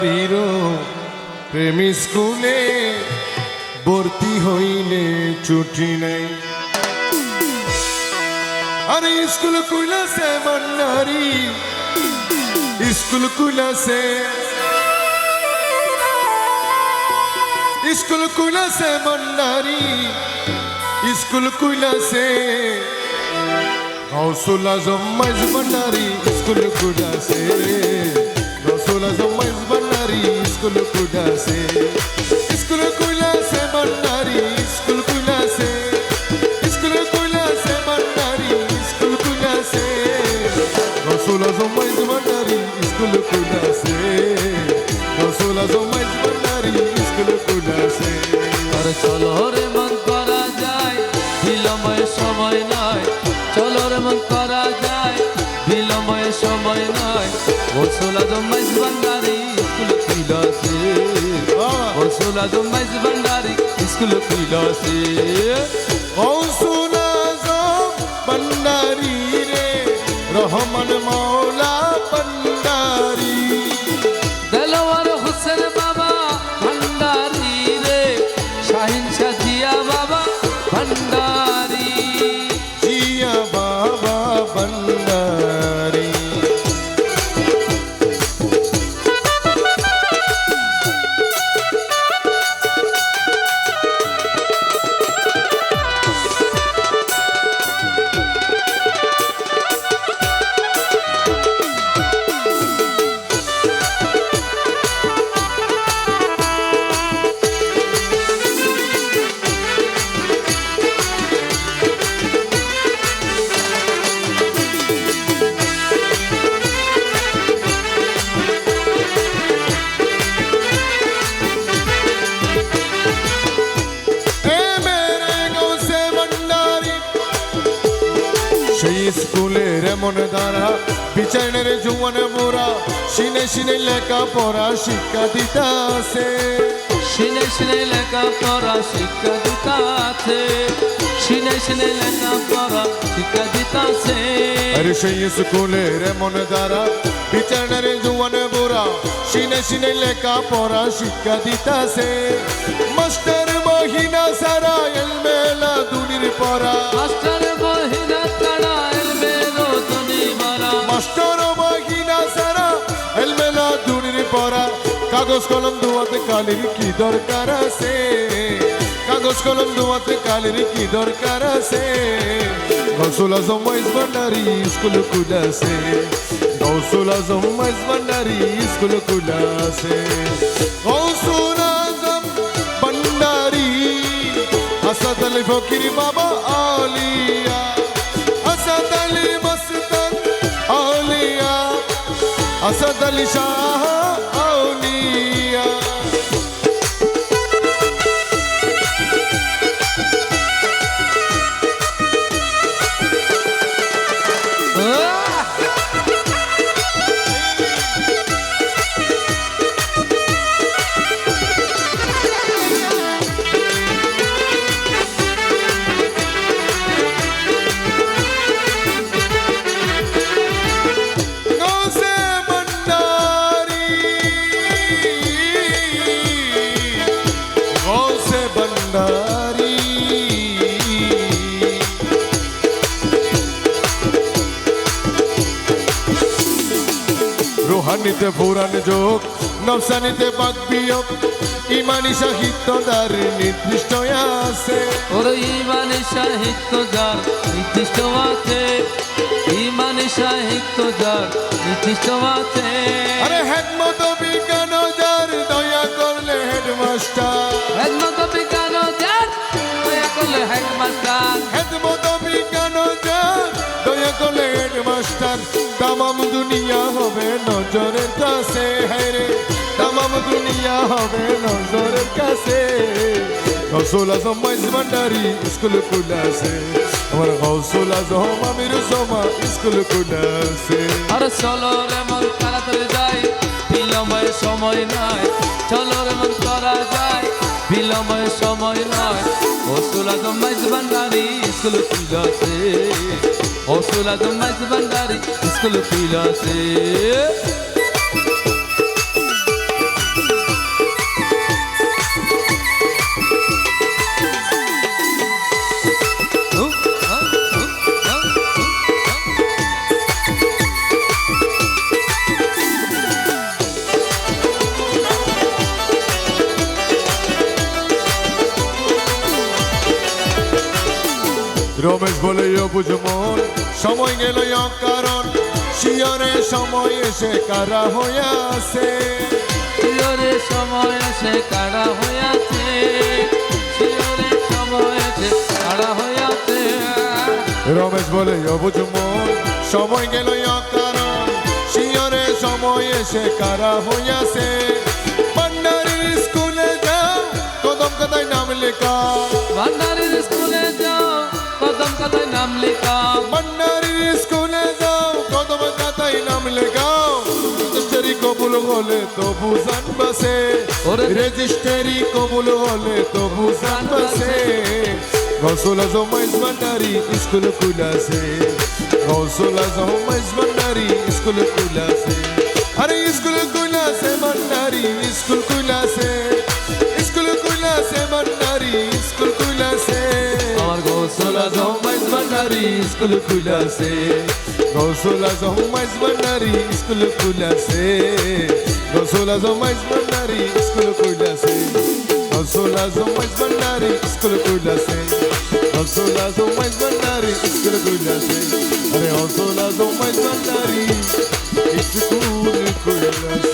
Hero প্রেমী স্কুলে ভর্তি হইলে ছুটি নাই। আরে স্কুল খুলেছে বন্যারি, স্কুল খুলেছে, স্কুল খুলেছে বন্যারি, স্কুল খুলেছে গৌসুল আজম মাইজ বন্যারি, স্কুল খুলেছে গৌসুল আজম মাইজ বন্যারি, স্কুল খুলেছে, স্কুল খুলেছে বন্যারি, স্কুল খুলেছে, স্কুল খুলেছে বন্যারি, স্কুল খুলেছে গৌসুল আজম মাইজ বন্যারি, স্কুল খুলেছে গৌসুল আজম মাইজ বন্যারি, স্কুল খুলেছে। আর চলো রে মন করা যায় বিলম্বের সময় নয়, চলো রে মন করা যায় বিলম্বের সময় নয়। গৌসুল আজম মাইজ ভান্ডারি স্কুল খুলেছে, গৌসুল আজম মাইজ ভান্ডারি স্কুল খুলেছে। গৌসুল আজম ভান্ডারি রে রহমান মৌলা ভান্ডারি, দেলোয়ার হোসেন বাবা ভান্ডারি রে, শাহিন শাহ জিয়া বাবা ভান্ডারি, জিয়া বাবা ভান্ডারি। সেই স্কুলের এমন দ্বারা বিচারের জুয়ান মোরা সিনে সিনে লেখা পড়া শিক্ষা দিতাছে, সিনে সিনে লেখা পড়া শিক্ষা দিতাছে, সিনে সিনে লেখা পড়া শিক্ষা দিতাছে। আরে সেই স্কুলের এমন দ্বারা বিচারের জুয়ান মোরা সিনে সিনে লেখা পড়া শিক্ষা দিতাছে। মাস্টার মহিনা সারা এলমেলা দুনির পড়া, মাস্টার মহিনা তারা এলমেলো দুনি মারা, মাস্টার মহিনা সারা এলমেলা দুনির পড়া। কাগজ কলম দুয়াতে কালির কি দরকার আছে, কাগজ কলম দুয়াতে কালির কি দরকার আছে। গৌসুল আজম মাইজ ভান্ডারি স্কুল খুলেছে, গৌসুল আজম মাইজ ভান্ডারি স্কুল খুলেছে। গৌসুল আজম ভান্ডারি আসাদ আলী ফকির বাবা আলিয়া, আসাদ আলী মস্তান আলিয়া, আসাদ আলী শাহ আউলিয়া। রুহানিতে পুরাণ যোগ, নফসানিতে বাক বিয়োগ, ইমানি সাহিত্য তার নির্দিষ্ট আছে। ওর ইমানি সাহিত্য যার নির্দিষ্ট আছে, ইমানি সাহিত্য যার নির্দিষ্ট আছে। আরে হেডমত বিজ্ঞান যার দয়া করলে হেডমাস্টার, হেদমত বিজ্ঞান যার দয়া করলে হেডমাস্টার, হেডমত বিজ্ঞান যার দয়া করলে হেডমাস্টার। তামাম দুনিয়া হবে নজরের কাছে, হ্যাঁ রে তামাম দুনিয়া হবে নজরের কাছে। গৌসুল আজম মাইজ ভান্ডারি স্কুল খুলেছে, আমার গৌসুল আজম আমির সোমা স্কুল খুলেছে। আর চলো রে মন তাড়াতাড়ি যাই বিলম্বের সময় নয়, চলো রে মন করা যায় বিলম্বের সময় নয়। গৌসুল আজম মাইজ ভান্ডারি স্কুল খুলেছে, গৌসুল আজম মাইজ ভান্ডারি স্কুল খুলেছে। রমেশ বলে অবুঝ মন সময় গেল কারণ শিয়রে সময় এসে কারা হইয়াছে শিয়রে সময় এসে কারা হইয়াছে শিয়রে সময় এসে কারা হইয়াছে রমেশ বলে অবুঝ মন সময় গেল কারণ শিয়রে সময় এসে কারা হইয়াছে ভান্ডারির স্কুলে যাও কদম কাদায় নাম লেখা ভান্ডারির স্কুলে যাও কদম কাদায় নাম লেখাও ভান্ডারির স্কুলে যাও কদম কাদায় নাম লেখাও রেজিস্ট্রি কবুল হলে তো বুঝান বাসে ওরে রেজিস্ট্রি কবুল হলে তো বুঝান বাসে গৌসুল আজম মাইজ ভান্ডারি স্কুল খুলাছে গৌসুল আজম মাইজ ভান্ডারি স্কুল খুলাছে আরে স্কুল খুলাছে ভান্ডারি স্কুল খুলাছে স্কুল খুলাছে ভান্ডারি স্কুল খুলাছে আমার গৌসুল আজম মাইজ ভান্ডারি স্কুল খুলাছে গৌসুল আজম মাইজ ভান্ডারি স্কুল খুলাছে গৌসুল আজম মাইজ ভান্ডারি স্কুল খুলাছে গৌসুল আজম মাইজ ভান্ডারি স্কুল খুলাছে গৌসুল আজম মাইজ ভান্ডারি স্কুল খুলাছে আরে গৌসুল আজম মাইজ ভান্ডারি স্কুল খুলাছে